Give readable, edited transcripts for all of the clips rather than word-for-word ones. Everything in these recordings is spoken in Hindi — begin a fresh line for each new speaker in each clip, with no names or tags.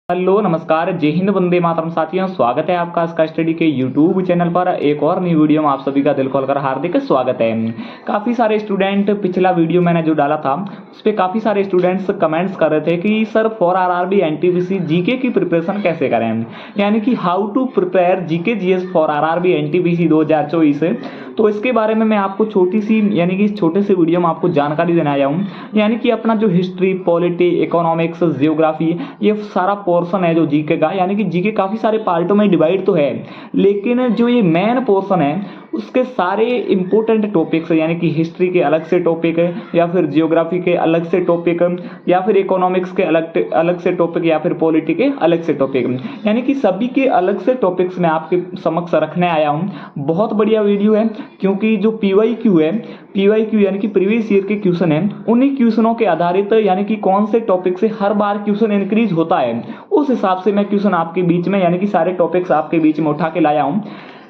हेलो नमस्कार जय हिंद वंदे मातरम साथियों, स्वागत है आपका स्काई स्टडी के यूट्यूब चैनल पर एक और नई वीडियो में आप सभी का दिल खोलकर हार्दिक स्वागत है। काफ़ी सारे स्टूडेंट पिछला वीडियो मैंने जो डाला था उस पर काफ़ी सारे स्टूडेंट्स कमेंट्स कर रहे थे कि sir for RRB NTPC GK की प्रिपरेशन कैसे करें, यानी कि how to prepare GK GS for RRB NTPC 2024। तो इसके बारे में मैं आपको छोटी सी यानी कि छोटे से वीडियो में आपको जानकारी देने आया हूँ। यानी कि अपना जो हिस्ट्री, पॉलिटी, इकोनॉमिक्स, जियोग्राफी, ये सारा पोर्शन है जो जीके का, यानी कि जीके काफ़ी सारे पार्टों में डिवाइड तो है, लेकिन जो ये मेन पोर्शन है उसके सारे इंपॉर्टेंट टॉपिक्स यानी कि हिस्ट्री के अलग से टॉपिक है, या फिर जियोग्राफी के अलग से टॉपिक, या फिर इकोनॉमिक्स के अलग से टॉपिक, या फिर पॉलिटी के अलग से टॉपिक, यानी कि सभी के अलग से टॉपिक्स मैं आपके समक्ष रखने आया हूँ। बहुत बढ़िया वीडियो है, क्योंकि जो पीवाईक्यू है, पीवाईक्यू यानी कि प्रीवियस ईयर के क्वेश्चन है, उन्हीं क्वेश्चनों के आधारित यानी कि कौन से टॉपिक से हर बार क्वेश्चन इंक्रीज होता है, उस हिसाब से मैं क्वेश्चन आपके बीच में यानी कि सारे टॉपिक्स आपके बीच में उठा के लाया हूँ।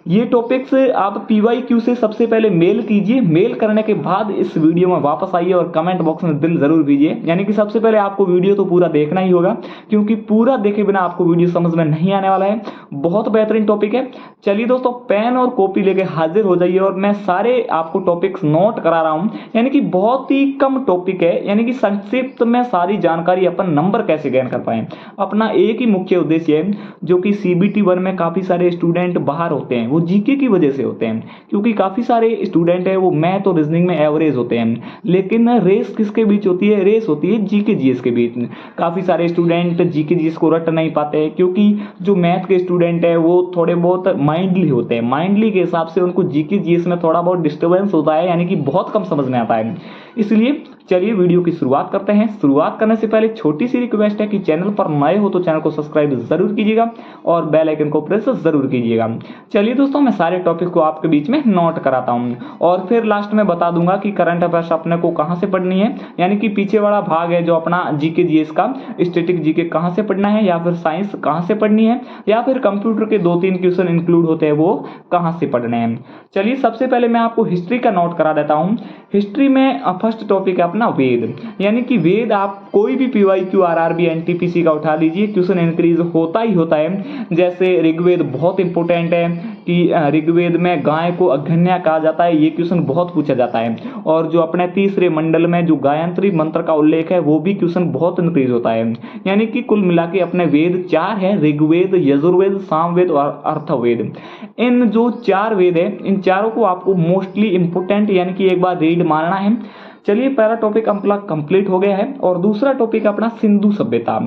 ये टॉपिक्स आप पीवाईक्यू से सबसे पहले मेल कीजिए, मेल करने के बाद इस वीडियो में वापस आइए और कमेंट बॉक्स में दिल जरूर दीजिए। यानी कि सबसे पहले आपको वीडियो तो पूरा देखना ही होगा, क्योंकि पूरा देखे बिना आपको वीडियो समझ में नहीं आने वाला है। बहुत बेहतरीन टॉपिक है। चलिए दोस्तों, पेन और कॉपी लेके हाजिर हो जाइए और मैं सारे आपको टॉपिक्स नोट करा रहा हूं। यानी कि बहुत ही कम टॉपिक है, यानी कि संक्षिप्त में सारी जानकारी अपन नंबर कैसे गेन कर पाए। अपना एक ही मुख्य उद्देश्य है, जो कि सीबीटी 1 में काफी सारे स्टूडेंट बाहर होते हैं, वो जीके की वजह से होते हैं, क्योंकि काफी सारे स्टूडेंट है वो मैथ और रीजनिंग में एवरेज होते हैं, लेकिन रेस किसके बीच होती है? रेस होती है जीके जीएस के बीच। काफी सारे स्टूडेंट जीके जीएस को रट नहीं पाते, क्योंकि जो मैथ के स्टूडेंट है वो थोड़े बहुत माइंडली होते हैं। माइंडली के हिसाब से उनको जीके जीएस में थोड़ा बहुत डिस्टर्बेंस होता है, यानी कि बहुत कम समझ में आता है। इसलिए चलिए वीडियो की शुरुआत करते हैं। शुरुआत करने से पहले छोटी सी रिक्वेस्ट है कि चैनल पर नए हो तो चैनल को सब्सक्राइब जरूर कीजिएगा और बेल आइकन को प्रेस जरूर कीजिएगा। चलिए दोस्तों, मैं सारे टॉपिक को आपके बीच में नोट कराता हूं और फिर लास्ट में बता दूंगा कि करंट अफेयर्स अपने को कहां से पढ़नी है, यानी कि पीछे वाला भाग है जो अपना जीके जीएस का, स्टैटिक जीके कहां से पढ़ना है, या फिर साइंस कहां से पढ़नी है, या फिर कंप्यूटर के 2-3 क्वेश्चन इंक्लूड होते हैं वो कहां से पढ़ने हैं। चलिए सबसे पहले मैं आपको हिस्ट्री का नोट करा देता हूं। हिस्ट्री में फर्स्ट टॉपिक है अपना वेद, यानी कि वेद आप कोई भी पीवाईक्यू आरआरबी एनटीपीसी का उठा लीजिए, क्वेश्चन इंक्रीज होता ही होता है। जैसे ऋग्वेद बहुत इंपॉर्टेंट है कि ऋग्वेद में गाय को अग्न्या कहा जाता है, ये क्वेश्चन बहुत पूछा जाता है। और जो अपने तीसरे मंडल में जो गायत्री मंत्र का उल्लेख है वो भी क्वेश्चन बहुत इंक्रीज होता है। यानी कि कुल मिला के अपने वेद 4 है, ऋग्वेद, यजुर्वेद, सामवेद और अर्थवेद। इन जो 4 वेद है, इन चारों को आपको मोस्टली इंपोर्टेंट यानी कि एक बार रीड मारना है। चलिए पहला टॉपिक अपना कंप्लीट हो गया है और दूसरा टॉपिक अपना सिंधु सभ्यता।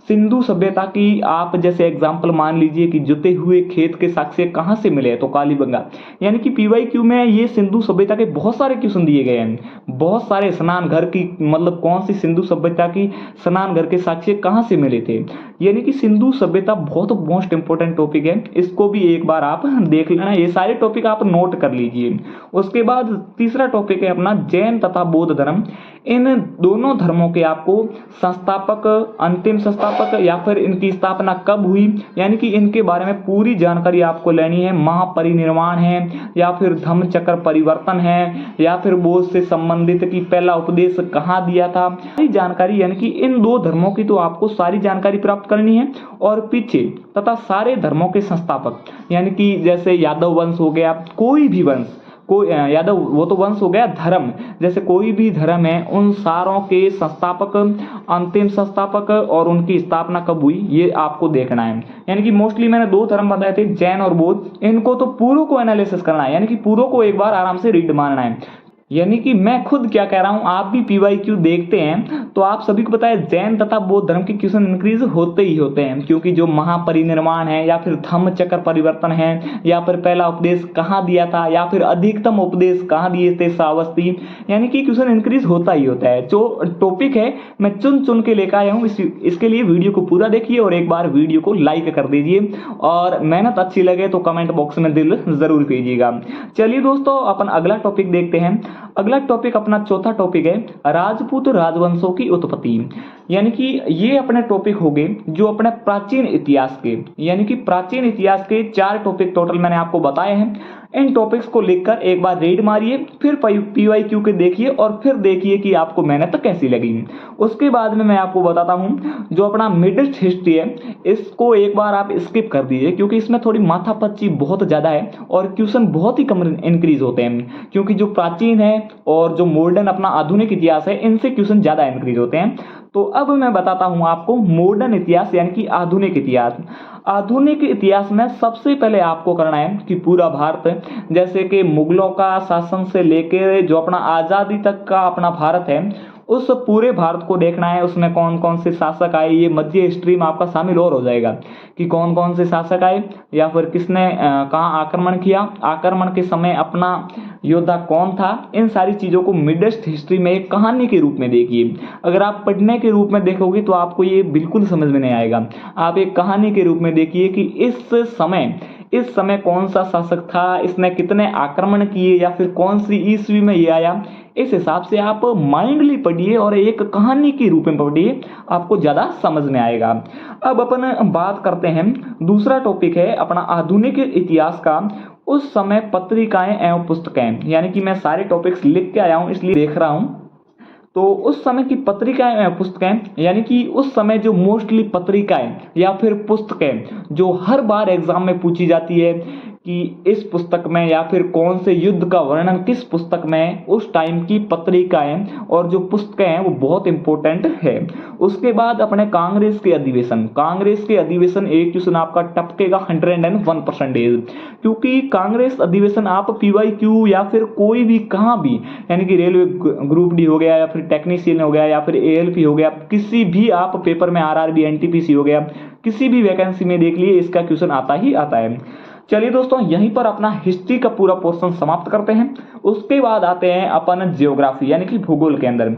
सिंधु सभ्यता की आप जैसे एग्जांपल मान लीजिए कि जुते हुए खेत के साक्ष्य कहां से मिले, तो कालीबंगा। यानी कि पीवाईक्यू में ये सिंधु सभ्यता के बहुत सारे क्वेश्चन दिए गए हैं, बहुत सारे। स्नान घर की मतलब कौन सी सिंधु सभ्यता की स्नान घर के साक्ष्य कहां से मिले थे, यानी कि सिंधु सभ्यता बहुत मोस्ट इंपोर्टेंट टॉपिक है, इसको भी एक बार आप देख लेना। ये सारे टॉपिक आप नोट कर लीजिए। उसके बाद तीसरा टॉपिक है अपना जैन तथा बौद्ध धर्म। इन दोनों धर्मों के आपको संस्थापक, अंतिम संस्थापक, या फिर इनकी स्थापना कब हुई, यानी कि इनके बारे में पूरी जानकारी आपको लेनी है। महापरिनिर्वाण है, या फिर धम्म चक्र परिवर्तन है, या फिर बौद्ध से संबंधित कि पहला उपदेश कहाँ दिया था, सारी जानकारी। यानी कि इन 2 धर्मों की तो आपको सारी जानकारी प्राप्त करनी है। और पीछे तथा सारे धर्मों के संस्थापक, यानी कि जैसे यादव वंश हो गया, कोई भी वंश, कोई यादव वो तो वंश हो गया, धर्म जैसे कोई भी धर्म है, उन सारों के संस्थापक, अंतिम संस्थापक और उनकी स्थापना कब हुई, ये आपको देखना है। यानी कि मोस्टली मैंने 2 धर्म बताए थे, जैन और बौद्ध, इनको तो पूरों को एनालिसिस करना है, यानी कि पूरों को एक बार आराम से रीड मारना है। यानी कि मैं खुद क्या कह रहा हूं, आप भी पीवाईक्यू देखते हैं तो आप सभी को पता है जैन तथा बौद्ध धर्म के क्वेश्चन इंक्रीज होते ही होते हैं, क्योंकि जो महापरिनिर्वाण है, या फिर धम्म चक्र परिवर्तन है, या फिर पहला उपदेश कहाँ दिया था, या फिर अधिकतम उपदेश कहाँ दिए थे, श्रावस्ती, यानी कि क्वेश्चन इंक्रीज होता ही होता है। जो टॉपिक है मैं चुन चुन के लेकर आया हूँ, इसके लिए वीडियो को पूरा देखिए और एक बार वीडियो को लाइक कर दीजिए, और मेहनत अच्छी लगे तो कमेंट बॉक्स में दिल जरूर कीजिएगा। चलिए दोस्तों, अपन अगला टॉपिक देखते हैं। अगला टॉपिक अपना चौथा टॉपिक है राजपूत राजवंशों की उत्पत्ति। यानी कि ये अपने टॉपिक हो गए जो अपने प्राचीन इतिहास के, यानी कि प्राचीन इतिहास के 4 टॉपिक टोटल मैंने आपको बताए हैं। इन टॉपिक्स को लिखकर एक बार रीड मारिए, फिर PYQ के देखिए और फिर देखिए कि आपको मेहनत कैसी लगी। उसके बाद में मैं आपको बताता हूँ जो अपना मिड ईस्ट हिस्ट्री है इसको एक बार आप स्किप कर दीजिए, क्योंकि इसमें थोड़ी माथापच्ची बहुत ज़्यादा है और क्वेश्चन बहुत ही कम इंक्रीज होते हैं, क्योंकि जो प्राचीन है और जो मॉडर्न अपना आधुनिक इतिहास है इनसे क्वेश्चन ज़्यादा इंक्रीज होते हैं। तो अब मैं बताता हूं आपको मॉडर्न इतिहास यानी कि आधुनिक इतिहास। आधुनिक इतिहास में सबसे पहले आपको करना है कि पूरा भारत, जैसे कि मुगलों का शासन से लेकर जो अपना आज़ादी तक का अपना भारत है, उस पूरे भारत को देखना है। उसमें कौन कौन से शासक आए, ये मध्य हिस्ट्री में आपका शामिल और हो जाएगा कि कौन कौन से शासक आए या फिर किसने कहाँ आक्रमण किया, आक्रमण के समय अपना योद्धा कौन था। इन सारी चीज़ों को मिड ईस्ट हिस्ट्री में एक कहानी के रूप में देखिए। अगर आप पढ़ने के रूप में देखोगे तो आपको ये बिल्कुल समझ में नहीं आएगा। आप एक कहानी के रूप में देखिए कि इस समय कौन सा शासक था, इसने कितने आक्रमण किए या फिर कौन सी ईस्वी में ये आया। इस हिसाब से आप माइंडली पढ़िए और एक कहानी के रूप में पढ़िए, आपको ज़्यादा समझ में आएगा। अब अपन बात करते हैं, दूसरा टॉपिक है अपना आधुनिक इतिहास का। उस समय पत्रिकाएं एवं पुस्तकें, यानी कि मैं सारे टॉपिक्स लिख के आया हूँ इसलिए देख रहा हूँ। तो उस समय की पत्रिकाएं एवं पुस्तकें, यानी कि उस समय जो मोस्टली पत्रिकाएं या फिर पुस्तकें जो हर बार एग्जाम में पूछी जाती है कि इस पुस्तक में या फिर कौन से युद्ध का वर्णन किस पुस्तक में, उस टाइम की पत्रिकाएं और जो पुस्तकें हैं वो बहुत इंपॉर्टेंट है। उसके बाद अपने कांग्रेस के अधिवेशन एक क्वेश्चन आपका टपकेगा 101%, क्योंकि कांग्रेस अधिवेशन आप PYQ या फिर कोई भी कहाँ भी, यानी कि रेलवे ग्रुप डी हो गया या फिर टेक्नीशियन हो गया या फिर ALP हो गया, किसी भी आप पेपर में RRB NTPC हो गया, किसी भी वैकेंसी में देख लिए इसका क्वेश्चन आता ही आता है। चलिए दोस्तों, यहीं पर अपना हिस्ट्री का पूरा पोर्शन समाप्त करते हैं। उसके बाद आते हैं अपन ज्योग्राफी यानी कि भूगोल के अंदर।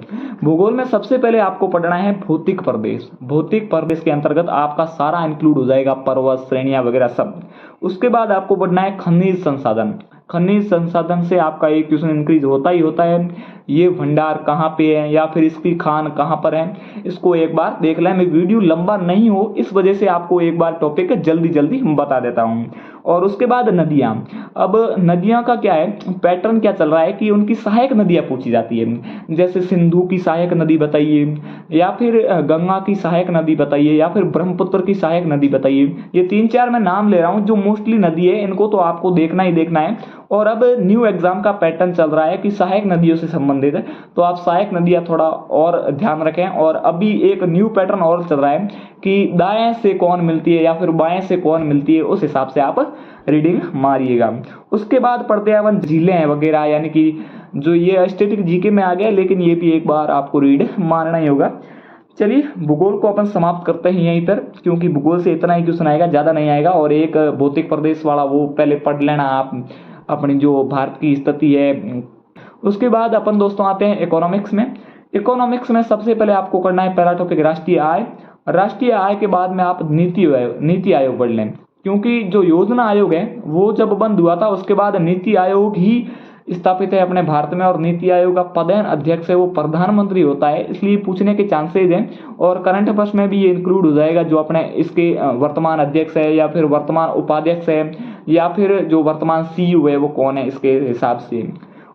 भूगोल में सबसे पहले आपको पढ़ना है भौतिक प्रदेश। भौतिक प्रदेश के अंतर्गत आपका सारा इंक्लूड हो जाएगा, पर्वत श्रेणियां वगैरह सब। उसके बाद आपको पढ़ना है खनिज संसाधन। खनिज संसाधन से आपका एक क्वेश्चन इंक्रीज होता ही होता है, ये भंडार कहाँ पे है या फिर इसकी खान कहाँ पर है, इसको एक बार देख लें। मैं वीडियो लंबा नहीं हो इस वजह से आपको एक बार टॉपिक जल्दी जल्दी बता देता हूँ। और उसके बाद नदियाँ। अब नदियाँ का क्या है, पैटर्न क्या चल रहा है कि उनकी सहायक नदियाँ पूछी जाती है। जैसे सिंधु की सहायक नदी बताइए, या फिर गंगा की सहायक नदी बताइए, या फिर ब्रह्मपुत्र की सहायक नदी बताइए। ये 3-4 मैं नाम ले रहा हूँ जो मोस्टली नदी है, इनको तो आपको देखना ही देखना है। और अब न्यू एग्जाम का पैटर्न चल रहा है कि सहायक नदियों से संबंधित है, तो आप सहायक नदियाँ थोड़ा और ध्यान रखें। और अभी एक न्यू पैटर्न और चल रहा है कि दाएं से कौन मिलती है या फिर बाएं से कौन मिलती है, उस हिसाब से आप रीडिंग मारिएगा। उसके बाद पढ़ते हैं अपन झीलें वगैरह, यानी कि जो ये स्टैटिक जीके में आ गया, लेकिन ये भी एक बार आपको रीड मारना ही होगा। चलिए भूगोल को अपन समाप्त करते हैं यहीं पर, क्योंकि भूगोल से इतना ही क्वेश्चन आएगा, ज़्यादा नहीं आएगा। और एक भौतिक प्रदेश वाला वो पहले पढ़ लेना आप, अपनी जो भारत की स्थिति है। उसके बाद अपन दोस्तों आते हैं इकोनॉमिक्स में। इकोनॉमिक्स में सबसे पहले आपको करना है पहला टॉपिक राष्ट्रीय आय। राष्ट्रीय आय के बाद में आप नीति आयोग पढ़ लें, क्योंकि जो योजना आयोग है वो जब बंद हुआ था उसके बाद नीति आयोग ही स्थापित है अपने भारत में, और नीति आयोग का पदेन अध्यक्ष है वो प्रधानमंत्री होता है, इसलिए पूछने के चांसेज हैं। और करंट अफेयर्स में भी ये इंक्लूड हो जाएगा, जो अपने इसके वर्तमान अध्यक्ष है या फिर वर्तमान उपाध्यक्ष है या फिर जो वर्तमान CEO है वो कौन है, इसके हिसाब से।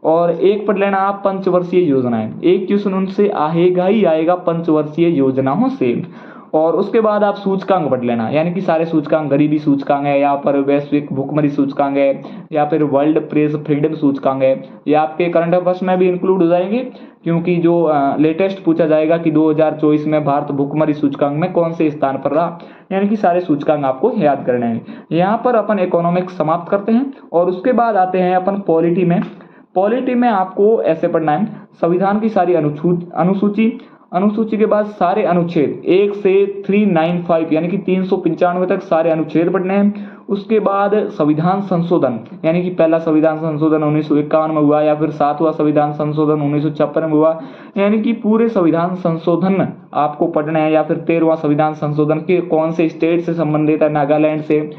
और एक पढ़ लेना आप पंचवर्षीय योजनाएं। एक क्वेश्चन उनसे आएगा ही आएगा पंचवर्षीय योजनाओं से। और उसके बाद आप सूचकांक पढ़ लेना, यानी कि सारे सूचकांक, गरीबी सूचकांक है या फिर वैश्विक भुखमरी सूचकांक है या फिर वर्ल्ड प्रेस फ्रीडम सूचकांक है, ये आपके करंट अफेयर्स में भी इंक्लूड हो जाएंगे। क्योंकि जो लेटेस्ट पूछा जाएगा कि 2024 में भारत भुखमरी सूचकांक में कौन से स्थान पर रहा, यानी कि सारे सूचकांक आपको याद करने हैं। यहाँ पर अपन इकोनॉमिक्स समाप्त करते हैं और उसके बाद आते हैं अपन पॉलिटी में। पॉलिटी में आपको ऐसे पढ़ना है, संविधान की सारी अनुसूची के बाद सारे अनुच्छेद 1 से 395 यानी कि 395 तक सारे अनुच्छेद पढ़ने हैं। उसके बाद संविधान संशोधन, यानी कि पहला संविधान संशोधन 1951 में हुआ या फिर 7वां संविधान संशोधन 1956 में हुआ, यानी कि पूरे संविधान संशोधन आपको पढ़ने हैं। या फिर 13वां संविधान संशोधन के कौन से स्टेट से संबंधित है, नागालैंड से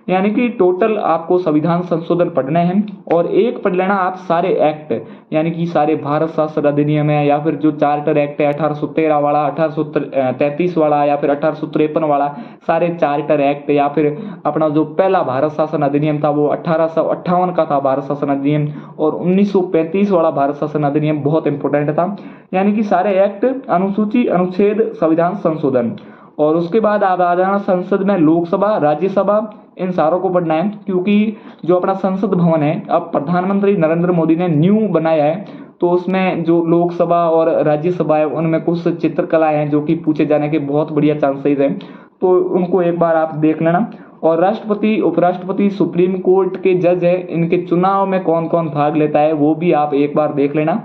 यानी कि टोटल आपको संविधान संशोधन पढ़ने हैं और एक पढ़ लेना आप सारे एक्ट, यानी कि सारे भारत शासन अधिनियम है या फिर जो चार्टर एक्ट है 1813 वाला, 1833 वाला या फिर 1853 वाला, सारे चार्टर एक्ट, या फिर अपना जो पहला भारत शासन अधिनियम था वो 1858 का था भारत शासन अधिनियम, और 1935 वाला भारत शासन अधिनियम बहुत इंपॉर्टेंट था। यानी कि सारे एक्ट, अनुसूची, अनुच्छेद, संविधान संशोधन। और उसके बाद आप आ जाना संसद में, लोकसभा, राज्यसभा, इन सारों को पढ़ना है, क्योंकि जो अपना संसद भवन है अब प्रधानमंत्री नरेंद्र मोदी ने न्यू बनाया है, तो उसमें जो लोकसभा और राज्यसभा है उनमें कुछ चित्रकलाएं हैं जो कि पूछे जाने के बहुत बढ़िया चांसेस हैं, तो उनको एक बार आप देख लेना। और राष्ट्रपति, उपराष्ट्रपति, सुप्रीम कोर्ट के जज है, इनके चुनाव में कौन कौन भाग लेता है वो भी आप एक बार देख लेना।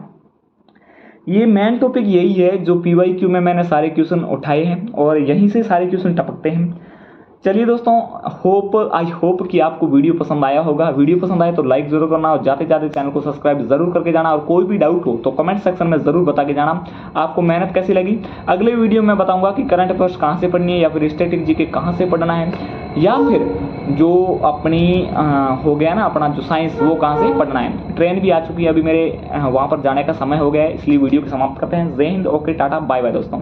ये मेन टॉपिक यही है जो PYQ में मैंने सारे क्वेश्चन उठाए हैं और यहीं से सारे क्वेश्चन टपकते हैं। चलिए दोस्तों, आई होप कि आपको वीडियो पसंद आया होगा। वीडियो पसंद आए तो लाइक जरूर करना और जाते जाते चैनल को सब्सक्राइब जरूर करके जाना, और कोई भी डाउट हो तो कमेंट सेक्शन में जरूर बता के जाना आपको मेहनत कैसी लगी। अगले वीडियो में बताऊंगा कि करंट अफेयर्स कहाँ से पढ़नी है, या फिर स्टैटिक जीके कहाँ से पढ़ना है, या फिर जो अपनी हो गया ना अपना जो साइंस, वो कहाँ से पढ़ना है। ट्रेन भी आ चुकी है, अभी मेरे वहाँ पर जाने का समय हो गया है, इसलिए वीडियो को समाप्त करते हैं। जय हिंद, ओके, टाटा, बाय बाय दोस्तों।